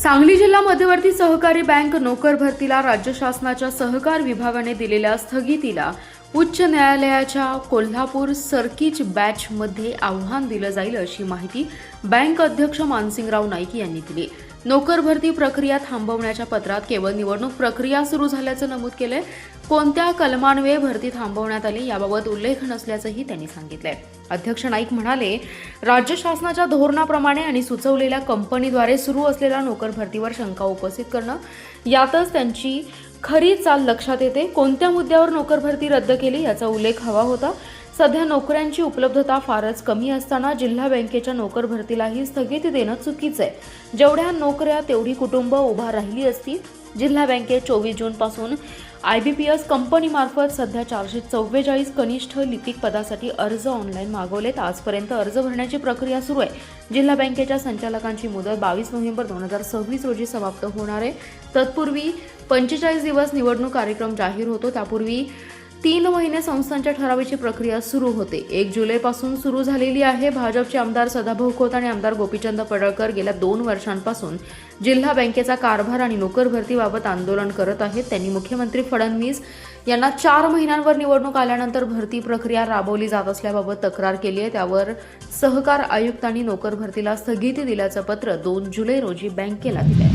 सांगली जिल्हा मध्यवर्ती सहकारी बँक नोकर भरतीला राज्य शासनाच्या सहकार विभागाने दिलेल्या स्थगितीला उच्च न्यायालयाच्या कोल्हापूर सर्किट बँचमध्ये आव्हान दिलं जाईल अशी माहिती बँक अध्यक्ष मानसिंगराव नाईक यांनी दिली। नोकर भरती प्रक्रिया थांबवण्याच्या पत्रात केवळ निवडणूक प्रक्रिया सुरू झाल्याचं नमूद केलंय। कोणत्या कलमान्वये भरती थांबवण्यात आली याबाबत उल्लेख नसल्याचंही त्यांनी सांगितलंय। अध्यक्ष नाईक म्हणाले, राज्य शासनाच्या धोरणाप्रमाणे आणि सुचवलेल्या कंपनीद्वारे सुरू असलेल्या नोकर भरतीवर शंका उपस्थित करणं यातच त्यांची खरी चाल लक्षात येते। कोणत्या मुद्द्यावर नोकर भरती रद्द केली याचा उल्लेख हवा होता। सध्या नोकऱ्यांची उपलब्धता फारच कमी असताना जिल्हा बँकेच्या नोकर भरतीलाही स्थगिती देणं चुकीचं आहे। जेवढ्या नोकऱ्या तेवढी कुटुंब उभा राहिली असती। जिल्हा बँकेत 24 जून पासून IBPS कंपनीमार्फत सध्या 444 कनिष्ठ लिपिक पदासाठी अर्ज ऑनलाईन मागवलेत। आजपर्यंत अर्ज भरण्याची प्रक्रिया सुरू आहे। जिल्हा बँकेच्या संचालकांची मुदत 22 नोव्हेंबर 2026 रोजी समाप्त होणार आहे। तत्पूर्वी 45 दिवस निवडणूक कार्यक्रम जाहीर होतो। त्यापूर्वी 3 महिने संस्थांच्या ठरावाची प्रक्रिया सुरू होते। 1 जुलैपासून सुरू झालेली आहे। भाजपचे आमदार सदाभाऊ खोत आणि आमदार गोपीचंद पडळकर गेल्या 2 वर्षांपासून जिल्हा बँकेचा कारभार आणि नोकर भरतीबाबत आंदोलन करत आहेत। त्यांनी मुख्यमंत्री फडणवीस यांना 4 महिन्यांवर निवडणूक आल्यानंतर भरती प्रक्रिया राबवली जात असल्याबाबत तक्रार केली आहे। त्यावर सहकार आयुक्तांनी नोकर भरतीला स्थगिती दिल्याचं पत्र 2 जुलै रोजी बँकेला दिले।